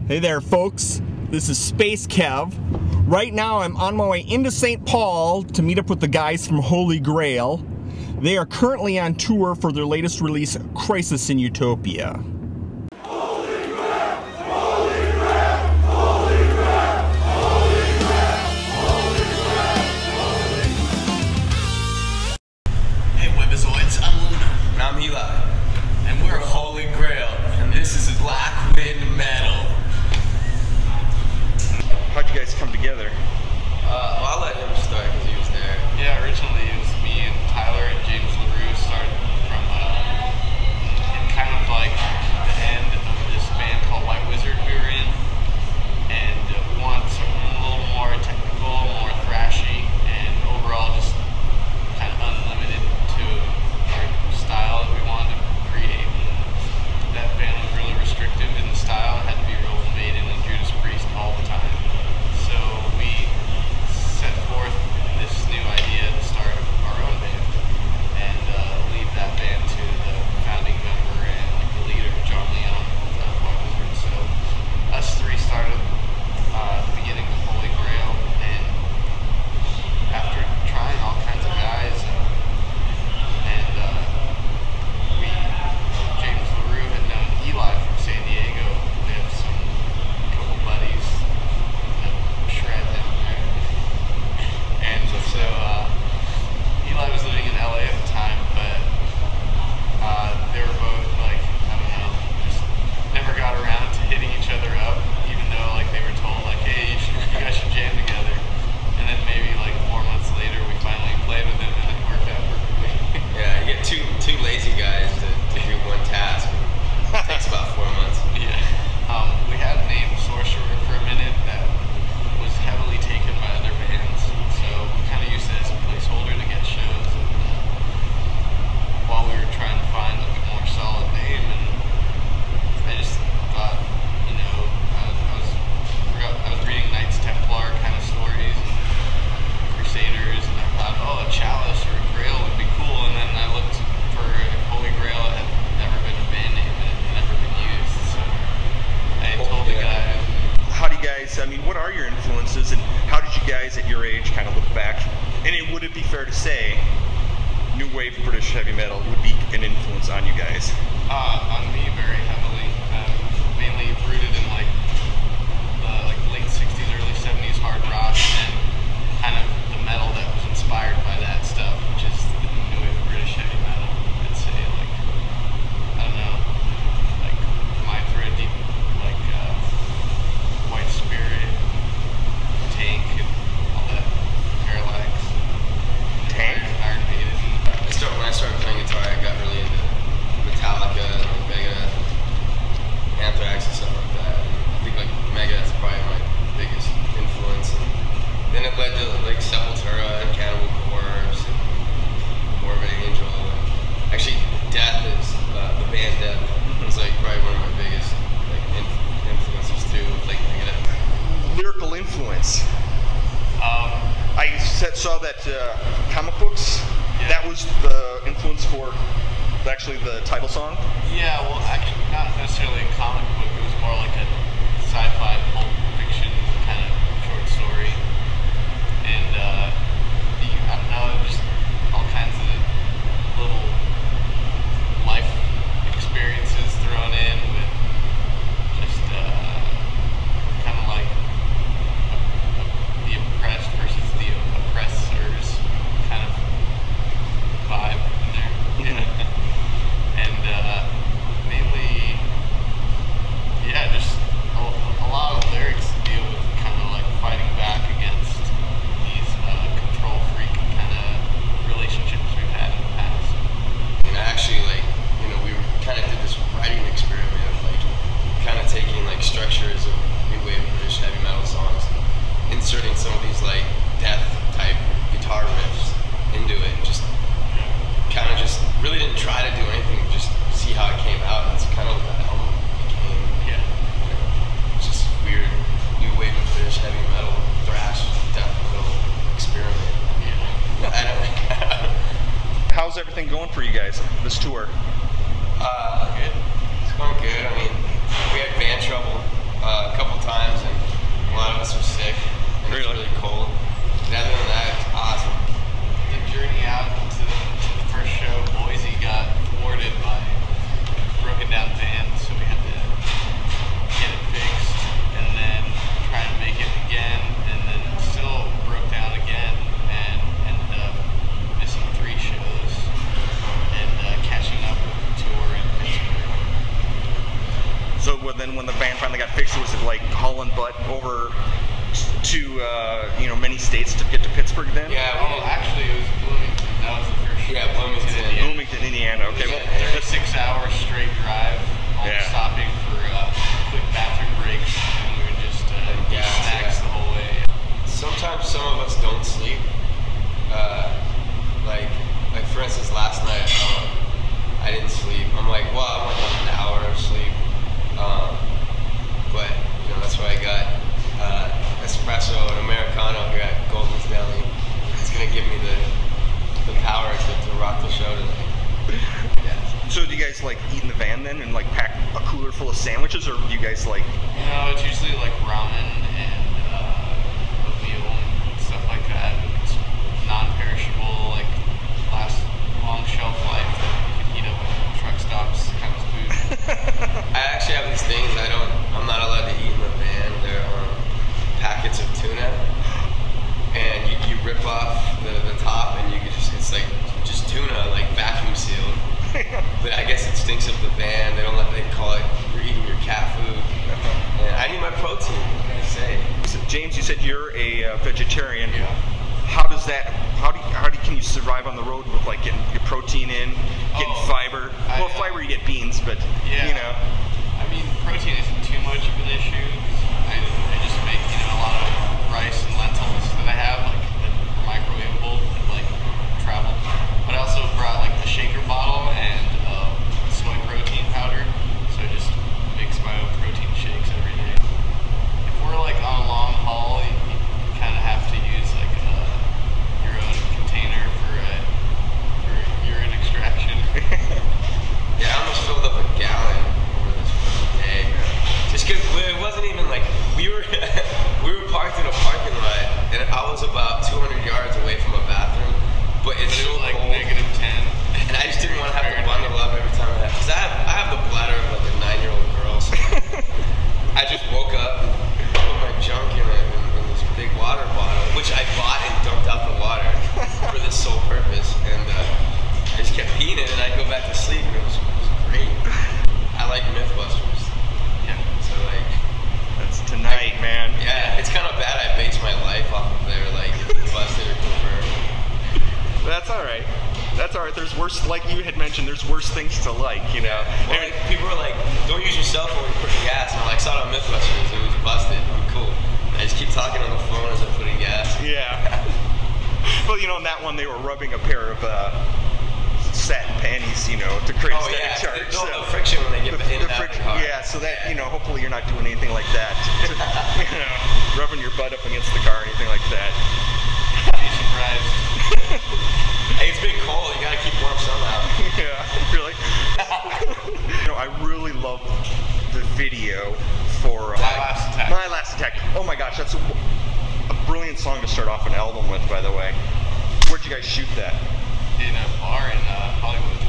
Hey there, folks. This is SpaceKev. Right now, I'm on my way into St. Paul to meet up with the guys from Holy Grail. They are currently on tour for their latest release, Crisis in Utopia. Hey Webazoids, I'm Luna. And I'm Eli. And we're Holy Grail. And this is Black Wind Metal. How'd you guys come together? Well, I'll let him start because he was there. Yeah, originally it was me and Tyler and James LaRue started from in kind of like the end of this band called White Wizard we were in. And we wanted something a little more technical, more thrashy, and overall just kind of unlimited to our style that we wanted to create. And that band was really restrictive in the style. It had to be Roland Maiden and Judas Priest all the time. So we set forth this new idea to start our own band and lead that band to the founding member and like the leader, John Leon of White Wizard. So us three started at the beginning of Holy Grail, and after trying all kinds of guys and we, James LaRue had known Eli from San Diego. We have some couple buddies that shred down there. And so Eli was living in LA at the time, but they were both like, I don't know, just never got around to hitting each other up, even though like they were told like, hey, you guys should jam together. And then maybe like 4 months later we finally played with them and it worked out perfectly. Yeah, you get two lazy guys to do one task. It takes about 4 months. Yeah. We had a name Sorcerer for a minute that was heavily taken by other bands, so we kind of used it as a placeholder to get shows. While we were trying to find like a more solid name, and I just thought, you know, I was reading Knights Templar kind of stories and Crusaders, and I thought, oh, a chalice or a grail would be cool. And then I looked for Holy Grail. It had never been a band name, and it had never been used. So I told the guys. How do you guys, I mean, what are your influences and how did you guys at your age kind of look back? And would it be fair to say new wave British heavy metal would be an influence on you guys? On me very heavily, mainly rooted in like the late 60s, early 70s hard rock, and kind of the metal that was inspired by that stuff, which is the new wave British heavy metal. I'd say like, I don't know, like Mithra, Deep, like White Spirit, Tank, and all that, Parallax, Tank? Iron Maiden. When I started playing guitar, I got really into Metallica, Megadeth, Anthrax, and stuff like that. I think like Megadeth's probably my biggest influence. And then it led to like Sepultura and Cannibal Corpse and Morbid Angel. And actually, Death is the band Death is like probably one of my biggest like influences too, like Megadeth. Lyrical influence. I saw that comic books. Yeah. That was the influence for actually the title song? Yeah, well, actually, not necessarily a comic book. It was more like a sci-fi pulp fiction kind of short story. And, I don't know, just all kinds of little life experiences thrown in with just kind of like the oppressed versus the oppressors kind of vibe in there. Yeah. And mainly, yeah, just a lot of lyrics deal with kind of like fighting back against these control freak kind of relationships we've had in the past. And actually, like, you know, we kind of did this writing experiment of like kind of taking like structures of new wave British heavy metal songs, inserting some of these like death type guitar riffs into it, and just kind of just really didn't try to do anything, just see how it came out. And that's kind of what the album became. Yeah. You know, it's just weird new wave of British heavy metal, thrash, death metal experiment. Yeah. I don't. How's everything going for you guys, this tour? Good. It's going good. I mean, we had van trouble a then when the van finally got fixed, was it like hauling butt over to you know, many states to get to Pittsburgh then? Yeah, well, actually it was Bloomington. That was the first. Yeah, Bloomington, Indiana. Bloomington, Indiana. Okay. Yeah, 36-hour straight drive, only stopping for quick bathroom breaks, and we would just eat snacks the whole way. Sometimes some of us don't sleep. Like for instance, last night I didn't sleep. I'm like, well, I'm like on an hour of sleep, but you know, that's why I got espresso and Americano here at Golden's Deli. It's gonna give me the power to rock the show today. Yeah. So do you guys like eat in the van then and like pack a cooler full of sandwiches, or do you guys like? You know, it's usually like ramen and oatmeal and stuff like that. It's non-perishable, like last long shelf life that you can eat up at truck stops kind of food. I actually have these things I'm not allowed to eat in the van. They're packets of tuna, and you rip off the top, and you can it's like just tuna, like vacuum sealed. But I guess it stinks up the van. They call it you're eating your cat food. And I need my protein. What can I say? So James, you said you're a vegetarian. Yeah. How does that? Can you survive on the road with like getting your protein in, getting fiber? Well, fiber you get beans, but yeah. You know. I mean, protein isn't too much of an issue. I just make, you know, a lot of rice and lentils that I have, like microwavable, like travel. But I also brought like the shaker bottle and soy protein powder, so I just mix my own protein shakes every day. If we're like on a long haul, you kind of have to use like your own container for urine extraction. Yeah, I almost filled up a gallon over this day. Just because it wasn't even like we were parked in a parking lot, and I was about 200 yards away from a bathroom, but it's so like cold. -10, and I just didn't want to have to bundle up every time because I have the bladder of like a 9-year-old girl. So I just woke up and put my junk in this big water bottle, which I bought and dumped out the water for this sole purpose, and I just kept peeing it, and I'd go back to sleep, and it was great. I like Mythbusters. Yeah. So like, That's tonight, man. yeah, it's kind of bad I base my life off of their like busted or confirmed. That's all right. That's all right. There's worse, like you had mentioned, there's worse things to like, you know. Well, like, people are like, don't use your cell phone when you're putting gas. And I'm like, saw it on Mythbusters, it was busted. I'm cool. And I just keep talking on the phone as I'm putting gas. Yeah. Well, you know, in that one they were rubbing a pair of satin panties, you know, to create static charge. No, the friction when they get in and out of the car. Yeah, so that, you know, hopefully you're not doing anything like that. You know, rubbing your butt up against the car or anything like that. be surprised. Hey, it's been cold. You gotta keep warm somehow. Yeah, really. You know, I really love the video for My Last Attack. Oh my gosh, that's a brilliant song to start off an album with, by the way. Where'd you guys shoot that? In a bar in Hollywood.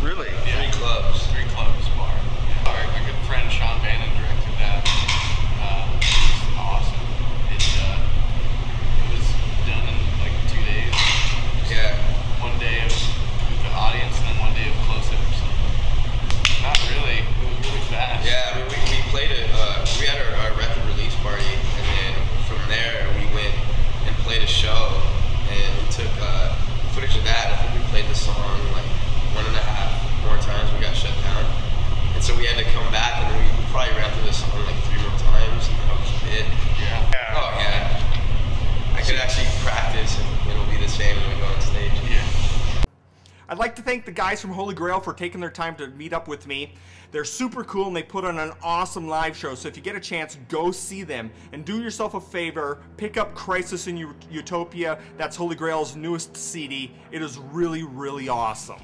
Really? Yeah. 3 clubs. 3 clubs bar. Yeah. My good friend Sean Bannon directed that. It's awesome. It was done in like 2 days. Yeah. One day of the audience and then one day of close-ups. Not really. It was really fast. Yeah, I mean, we played it. We had our record release party, and then from there we went and played a show, and we took footage of that. I think we played the song like 1.5 more times. We got shut down, and so we had to come back, and then we probably ran through the song like 3 more times. And that was it. Yeah. Oh yeah. I could actually practice, and it'll be the same when we go on stage. Yeah. I'd like to thank the guys from Holy Grail for taking their time to meet up with me. They're super cool and they put on an awesome live show, so if you get a chance, go see them. And do yourself a favor, pick up Crisis in Utopia. That's Holy Grail's newest CD. It is really, really awesome.